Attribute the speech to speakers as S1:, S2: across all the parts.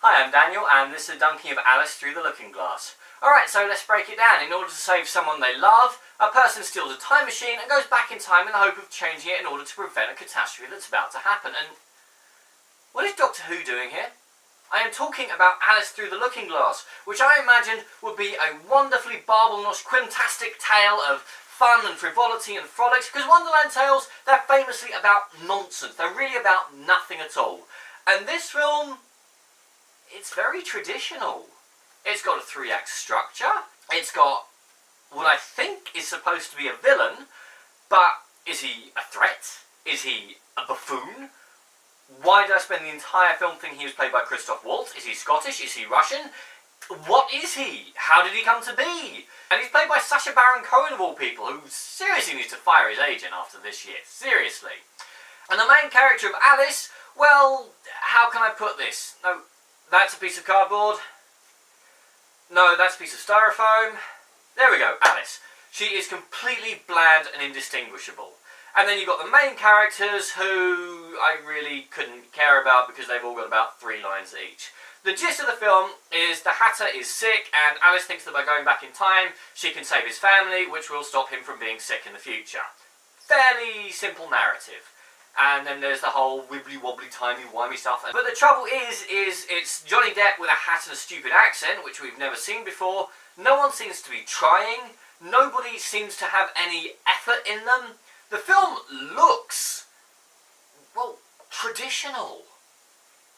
S1: Hi, I'm Daniel, and this is a dunking of Alice Through the Looking Glass. Alright, so let's break it down. In order to save someone they love, a person steals a time machine and goes back in time in the hope of changing it in order to prevent a catastrophe that's about to happen. And what is Doctor Who doing here? I am talking about Alice Through the Looking Glass, which I imagined would be a wonderfully barbelnosh, quintastic tale of fun and frivolity and frolics, because Wonderland tales, they're famously about nonsense. They're really about nothing at all. And this film, it's very traditional. It's got a 3-act structure. It's got what I think is supposed to be a villain, but is he a threat? Is he a buffoon? Why did I spend the entire film thinking he was played by Christoph Waltz? Is he Scottish? Is he Russian? What is he? How did he come to be? And he's played by Sacha Baron Cohen of all people, who seriously needs to fire his agent after this year. Seriously. And the main character of Alice, well, how can I put this? No, that's a piece of cardboard. No, that's a piece of styrofoam. There we go, Alice. She is completely bland and indistinguishable. And then you've got the main characters who I really couldn't care about because they've all got about 3 lines each. The gist of the film is the Hatter is sick and Alice thinks that by going back in time she can save his family, which will stop him from being sick in the future. Fairly simple narrative. And then there's the whole wibbly-wobbly, timey-wimey stuff. But the trouble is it's Johnny Depp with a hat and a stupid accent, which we've never seen before. No one seems to be trying. Nobody seems to have any effort in them. The film looks, well, traditional.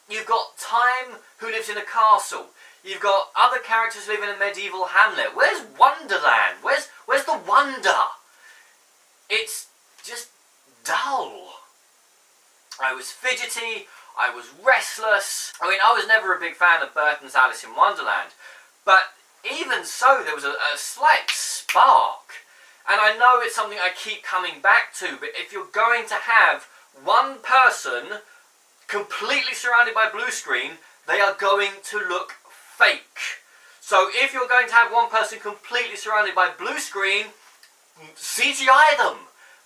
S1: You've got Time, who lives in a castle. You've got other characters who live in a medieval hamlet. Where's Wonderland? Where's the wonder? It's just dull. I was fidgety, I was restless. I mean, I was never a big fan of Burton's Alice in Wonderland, but even so, there was a slight spark. And I know it's something I keep coming back to, but if you're going to have one person completely surrounded by blue screen, they are going to look fake. So if you're going to have one person completely surrounded by blue screen, CGI them.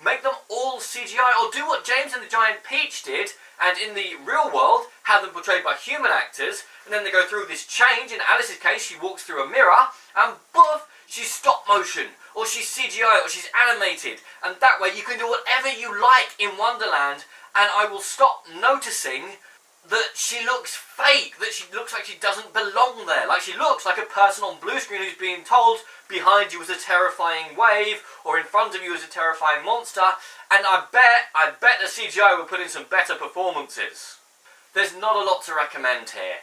S1: Make them all CGI, or do what James and the Giant Peach did, and in the real world, have them portrayed by human actors, and then they go through this change. In Alice's case, she walks through a mirror, and poof, she's stop motion, or she's CGI, or she's animated, and that way you can do whatever you like in Wonderland, and I will stop noticing that she looks fake, that she looks like she doesn't belong there, like she looks like a person on blue screen who's being told behind you is a terrifying wave, or in front of you is a terrifying monster, and I bet the CGI will put in some better performances. There's not a lot to recommend here.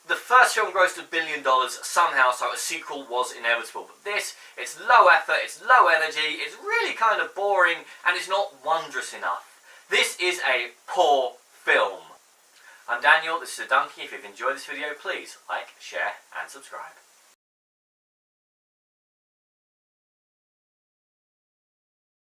S1: The first film grossed $1 billion somehow, so a sequel was inevitable, but this, it's low effort, it's low energy, it's really kind of boring, and it's not wondrous enough. This is a poor film. I'm Daniel, this is a Donkey. If you've enjoyed this video, please like, share and subscribe.